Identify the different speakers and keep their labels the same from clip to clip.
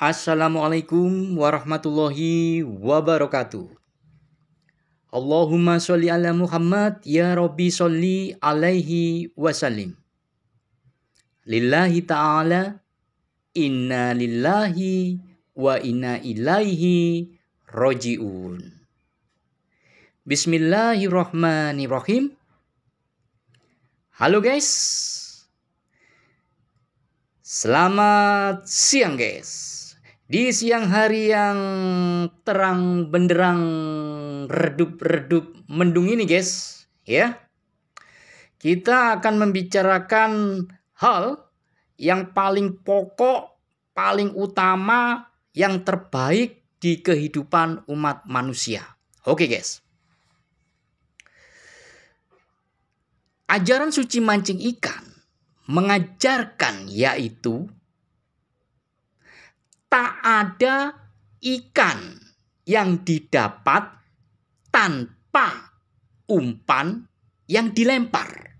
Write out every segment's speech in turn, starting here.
Speaker 1: Assalamualaikum warahmatullahi wabarakatuh. Allahumma sholli ala Muhammad ya Rabbi sholli alaihi wasallim. Lillahi ta'ala inna lillahi wa inna ilaihi roji'un. Bismillahirrahmanirrahim. Halo guys. Selamat siang guys. Di siang hari yang terang benderang, redup-redup mendung ini guys, ya. Kita akan membicarakan hal yang paling pokok, paling utama, yang terbaik di kehidupan umat manusia. Oke guys. Ajaran suci mancing ikan mengajarkan yaitu tak ada ikan yang didapat tanpa umpan yang dilempar.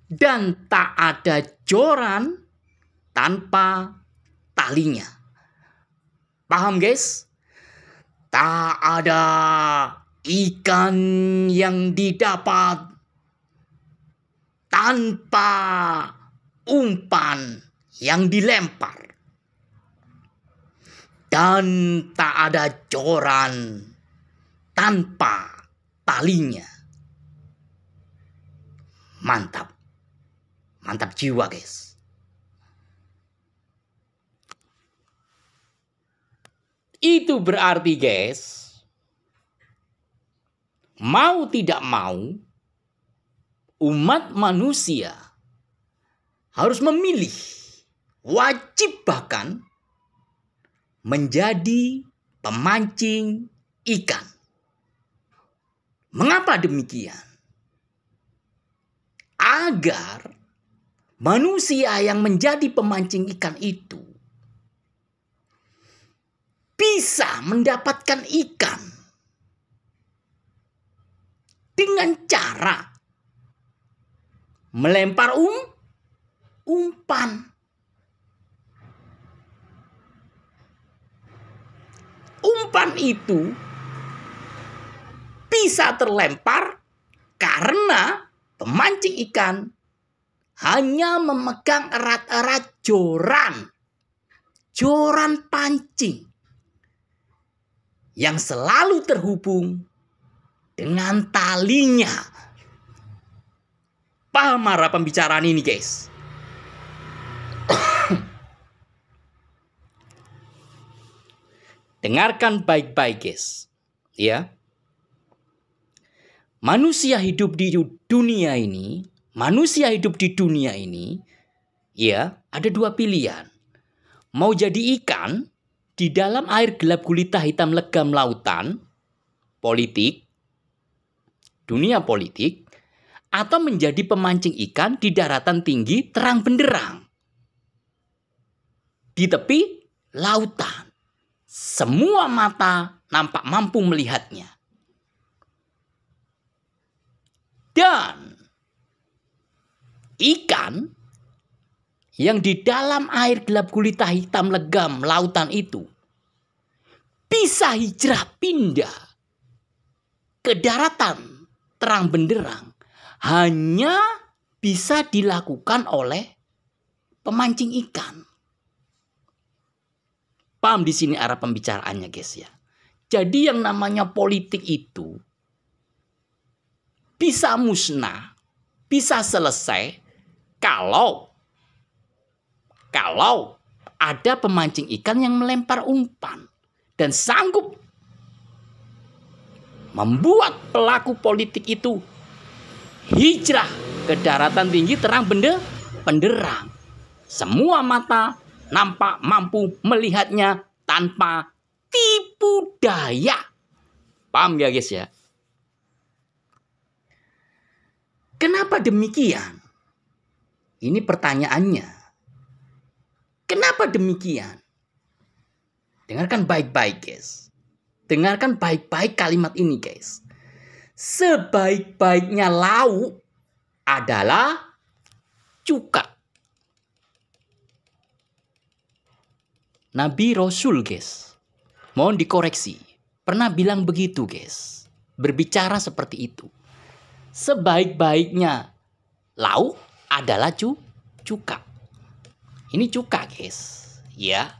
Speaker 1: Dan tak ada joran tanpa talinya. Paham guys? Tak ada ikan yang didapat tanpa umpan yang dilempar. Dan tak ada joran tanpa talinya. Mantap. Mantap jiwa guys. Itu berarti guys, mau tidak mau, umat manusia harus memilih, wajib bahkan, menjadi pemancing ikan. Mengapa demikian? Agar manusia yang menjadi pemancing ikan itu bisa mendapatkan ikan dengan cara melempar umpan. Umpan itu bisa terlempar karena pemancing ikan hanya memegang erat-erat joran pancing yang selalu terhubung dengan talinya. Paham arah pembicaraan ini guys? Dengarkan baik-baik guys, ya. Manusia hidup di dunia ini, ya, ada dua pilihan. Mau jadi ikan di dalam air gelap gulita hitam legam lautan, politik, dunia politik, atau menjadi pemancing ikan di daratan tinggi terang benderang, di tepi lautan. Semua mata nampak mampu melihatnya. Dan ikan yang di dalam air gelap gulita hitam legam lautan itu bisa hijrah pindah ke daratan terang benderang hanya bisa dilakukan oleh pemancing ikan. Paham di sini arah pembicaraannya guys ya. Jadi yang namanya politik itu bisa musnah, bisa selesai kalau ada pemancing ikan yang melempar umpan dan sanggup membuat pelaku politik itu hijrah ke daratan tinggi terang benderang. Semua mata nampak mampu melihatnya tanpa tipu daya. Paham ya guys ya? Kenapa demikian? Ini pertanyaannya. Kenapa demikian? Dengarkan baik-baik guys. Dengarkan baik-baik kalimat ini guys. Sebaik-baiknya lauk adalah cuka. Nabi Rasul, guys. Mohon dikoreksi. Pernah bilang begitu, guys. Berbicara seperti itu. Sebaik-baiknya lauk adalah cuka. Ini cuka, guys. Ya.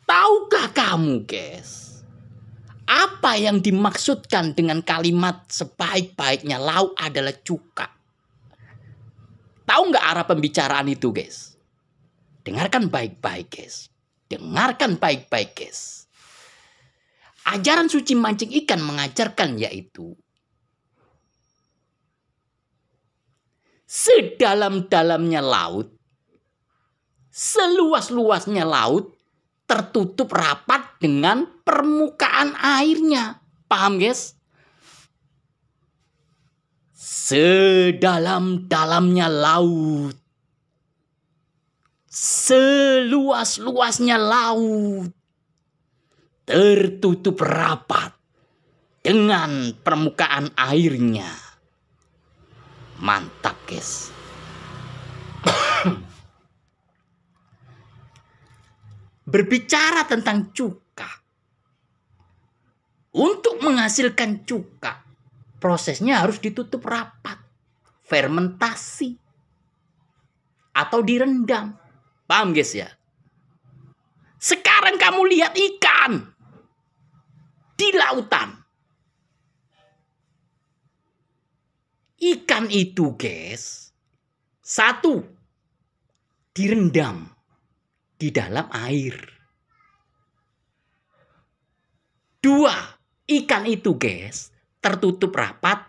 Speaker 1: Tahukah kamu, guys? Apa yang dimaksudkan dengan kalimat sebaik-baiknya lauk adalah cuka? Tahu nggak arah pembicaraan itu, guys? Dengarkan baik-baik, guys. Dengarkan baik-baik, guys. Ajaran suci mancing ikan mengajarkan yaitu sedalam-dalamnya laut, seluas-luasnya laut, tertutup rapat dengan permukaan airnya. Paham, guys? Sedalam-dalamnya laut, seluas-luasnya laut, tertutup rapat dengan permukaan airnya. Mantap, guys. Berbicara tentang cuka. Untuk menghasilkan cuka, prosesnya harus ditutup rapat. Fermentasi. Atau direndam. Paham, guys, ya? Sekarang kamu lihat ikan di lautan. Ikan itu, guys, satu, direndam di dalam air. Dua, ikan itu, guys, tertutup rapat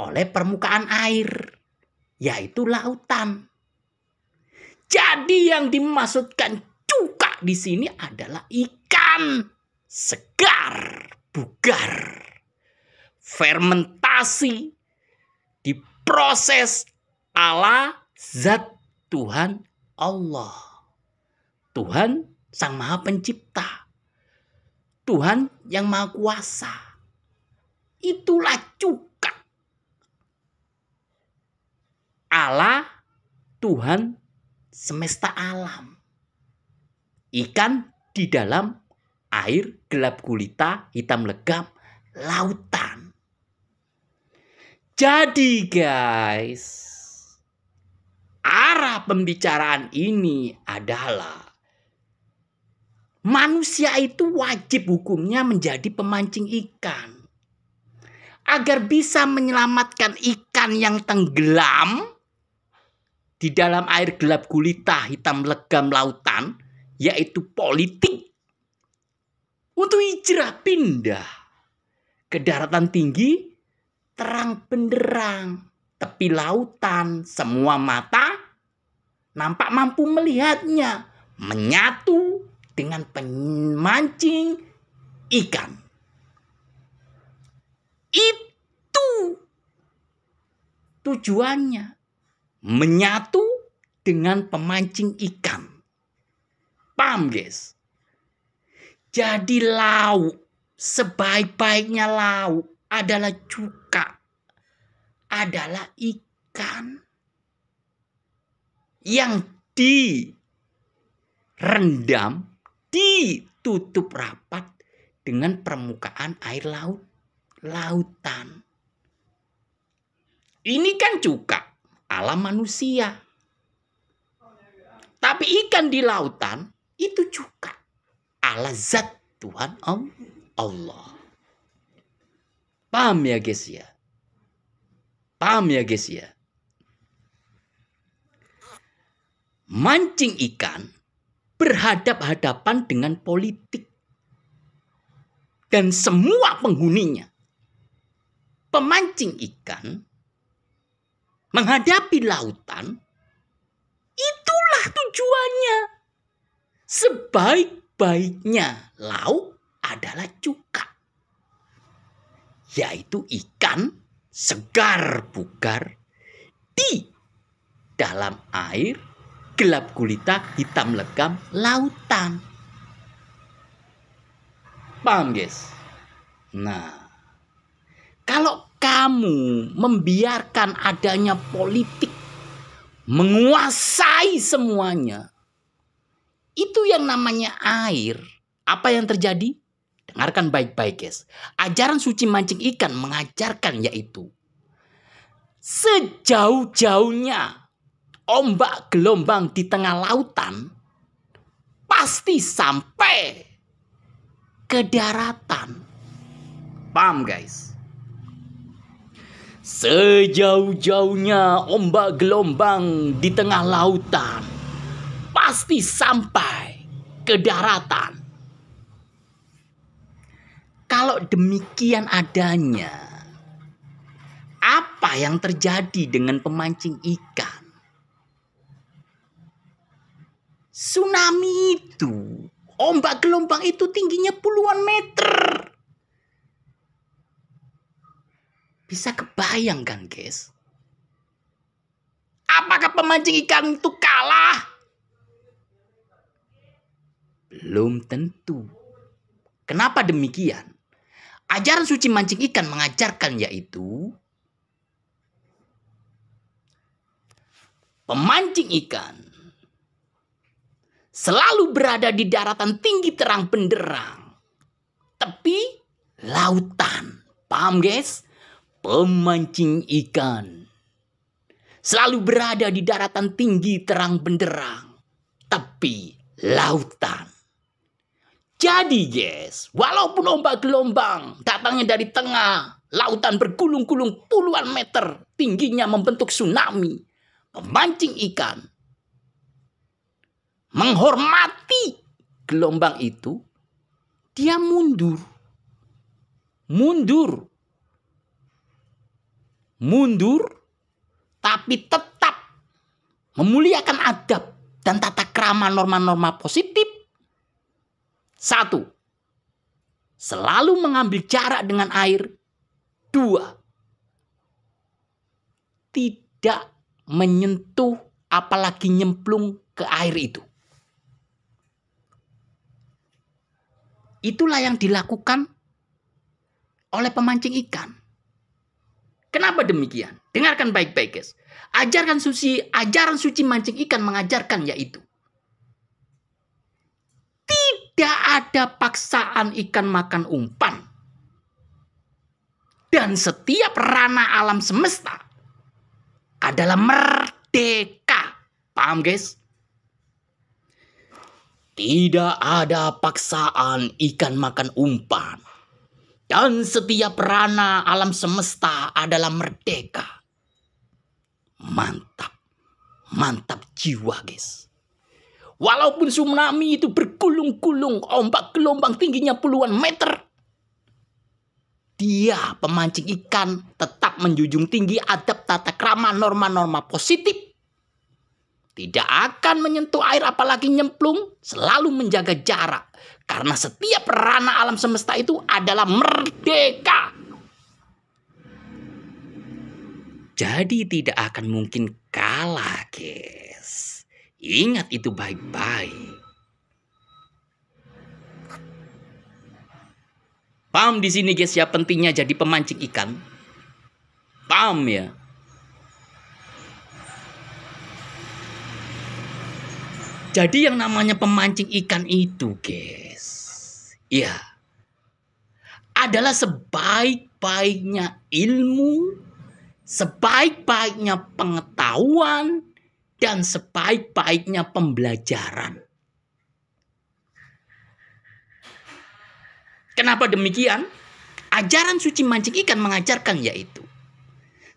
Speaker 1: oleh permukaan air, yaitu lautan. Jadi yang dimaksudkan cuka di sini adalah ikan segar, bugar, fermentasi, diproses ala zat Tuhan Allah. Tuhan Sang Maha Pencipta. Tuhan yang Maha Kuasa. Itulah cuka. Allah Tuhan semesta alam. Ikan di dalam air gelap gulita, hitam legam, lautan. Jadi, guys, arah pembicaraan ini adalah manusia itu wajib hukumnya menjadi pemancing ikan. Agar bisa menyelamatkan ikan yang tenggelam di dalam air gelap gulita, hitam legam lautan, yaitu politik. Untuk hijrah pindah ke daratan tinggi, terang benderang, tepi lautan, semua mata nampak mampu melihatnya, menyatu dengan pemancing ikan. Itu tujuannya, menyatu dengan pemancing ikan. Paham, guys? Jadi lauk, sebaik-baiknya lauk adalah cuka, adalah ikan yang direndam, ditutup rapat dengan permukaan air lautan. Ini kan cuka ala manusia. Tapi ikan di lautan itu cuka ala zat Tuhan Allah. Paham ya, guys, ya? Paham ya, guys, ya? Mancing ikan berhadap-hadapan dengan politik dan semua penghuninya. Pemancing ikan menghadapi lautan, itulah tujuannya. Sebaik-baiknya lauk adalah cuka, yaitu ikan segar bugar di dalam air gelap gulita, hitam legam lautan. Paham, guys? Nah, kalau kamu membiarkan adanya politik menguasai semuanya, Itu yang namanya air. Apa yang terjadi? Dengarkan baik-baik guys. Ajaran suci mancing ikan mengajarkan yaitu sejauh-jauhnya ombak gelombang di tengah lautan pasti sampai ke daratan. Paham guys? Sejauh-jauhnya ombak gelombang di tengah lautan pasti sampai ke daratan. Kalau demikian adanya, apa yang terjadi dengan pemancing ikan? Tsunami itu, ombak gelombang itu tingginya puluhan meter. Bisa kebayang kan guys? Apakah pemancing ikan itu kalah? Belum tentu. Kenapa demikian? Ajaran suci mancing ikan mengajarkan yaitu pemancing ikan selalu berada di daratan tinggi terang benderang, tepi lautan. Paham guys? Pemancing ikan selalu berada di daratan tinggi terang benderang, tepi lautan. Jadi guys, walaupun ombak gelombang datangnya dari tengah lautan bergulung-gulung puluhan meter tingginya membentuk tsunami, pemancing ikan menghormati gelombang itu, dia mundur. Mundur, tapi tetap memuliakan adab dan tata krama norma-norma positif. 1. Selalu mengambil jarak dengan air. 2. Tidak menyentuh apalagi nyemplung ke air itu. Itulah yang dilakukan oleh pemancing ikan. Kenapa demikian? Dengarkan baik-baik guys. Ajaran suci mancing ikan mengajarkan yaitu tidak ada paksaan ikan makan umpan. Dan setiap ranah alam semesta adalah merdeka. Paham guys? Tidak ada paksaan ikan makan umpan. Dan setiap ranah alam semesta adalah merdeka. Mantap. Mantap jiwa guys. Walaupun tsunami itu bergulung-gulung, ombak gelombang tingginya puluhan meter, dia pemancing ikan tetap menjunjung tinggi adab tata krama norma-norma positif. Tidak akan menyentuh air apalagi nyemplung, selalu menjaga jarak. Karena setiap ranah alam semesta itu adalah merdeka. Jadi tidak akan mungkin kalah guys. Ingat itu baik-baik. Paham di sini guys ya pentingnya jadi pemancing ikan? Paham ya? Jadi yang namanya pemancing ikan itu guys, ya, adalah sebaik-baiknya ilmu, sebaik-baiknya pengetahuan, dan sebaik-baiknya pembelajaran. Kenapa demikian? Ajaran suci mancing ikan mengajarkan yaitu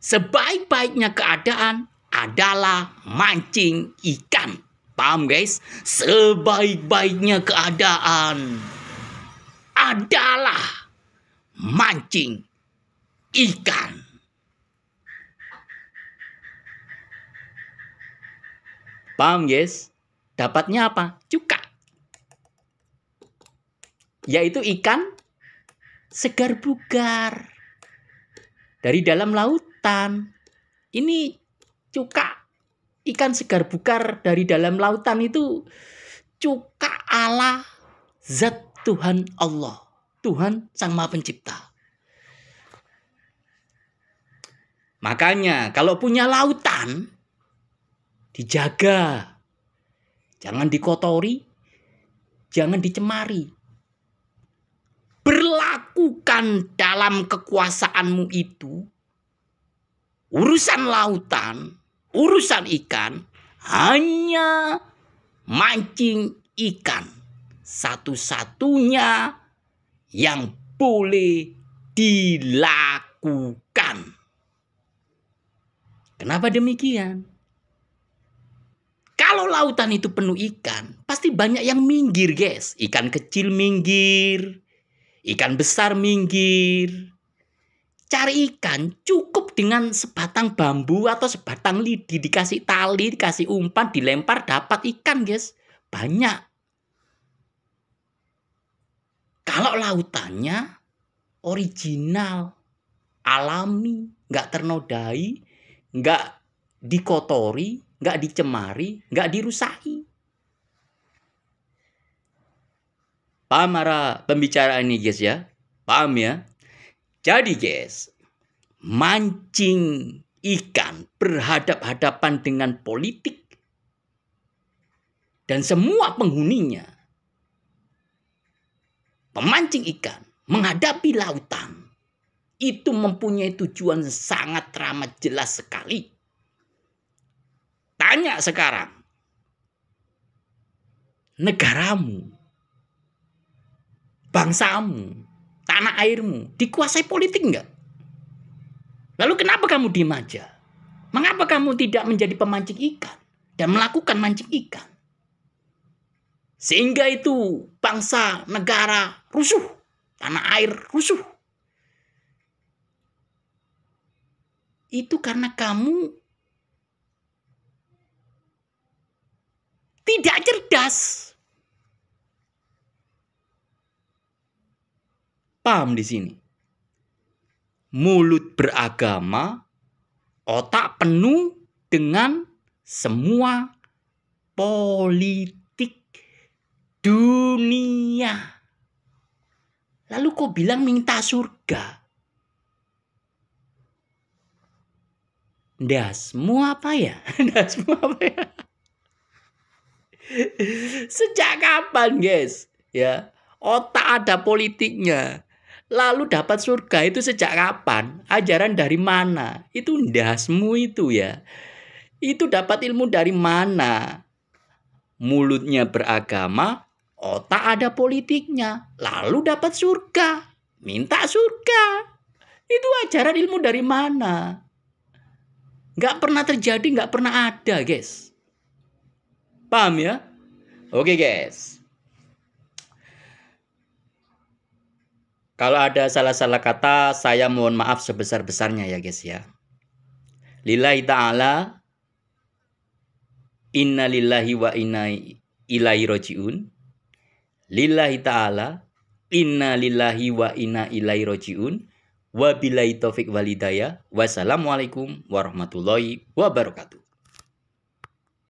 Speaker 1: sebaik-baiknya keadaan adalah mancing ikan. Paham guys? Sebaik-baiknya keadaan adalah mancing ikan. Paham guys? Dapatnya apa? Cuka. Yaitu ikan segar bugar dari dalam lautan. Ini cuka. Ikan segar bugar dari dalam lautan itu cuka ala zat Tuhan Allah. Tuhan Sang Maha Pencipta. Makanya kalau punya lautan, dijaga. Jangan dikotori, jangan dicemari. Berlakukan dalam kekuasaanmu itu urusan lautan, urusan ikan, hanya mancing ikan. Satu-satunya yang boleh dilakukan. Kenapa demikian? Kalau lautan itu penuh ikan, pasti banyak yang minggir, guys. Ikan kecil minggir, ikan besar minggir. Cari ikan cukup dengan sebatang bambu atau sebatang lidi, dikasih tali, dikasih umpan, dilempar, dapat ikan, guys. Banyak. Kalau lautannya original, alami, nggak ternodai, nggak dikotori, nggak dicemari, nggak dirusaki. Paham arah pembicaraan ini, guys ya? Paham ya? Jadi guys, mancing ikan berhadap-hadapan dengan politik dan semua penghuninya. Pemancing ikan menghadapi lautan itu mempunyai tujuan sangat teramat jelas sekali. Tanya sekarang, negaramu, bangsamu, tanah airmu dikuasai politik enggak? Lalu kenapa kamu diam aja? Mengapa kamu tidak menjadi pemancing ikan dan melakukan mancing ikan? Sehingga itu bangsa, negara rusuh, tanah air rusuh. Itu karena kamu tidak cerdas. Paham di sini? Mulut beragama, otak penuh dengan semua politik dunia. Lalu kau bilang minta surga. Dasmu apa ya? Dasmu apa ya? Sejak kapan, guys? Ya, otak ada politiknya. Lalu dapat surga itu sejak kapan? Ajaran dari mana? Itu dasmu itu ya. Itu dapat ilmu dari mana? Mulutnya beragama, otak ada politiknya. Lalu dapat surga. Minta surga. Itu ajaran ilmu dari mana? Nggak pernah terjadi, nggak pernah ada, guys. Paham ya? Oke, guys. Kalau ada salah-salah kata, saya mohon maaf sebesar-besarnya ya, guys ya. Lillahi ta'ala, inna lillahi wa inna ilaihi roji'un. Lillahi ta'ala, inna lillahi wa inna ilaihi roji'un. Wabillahi taufik walidayah. Wassalamualaikum warahmatullahi wabarakatuh.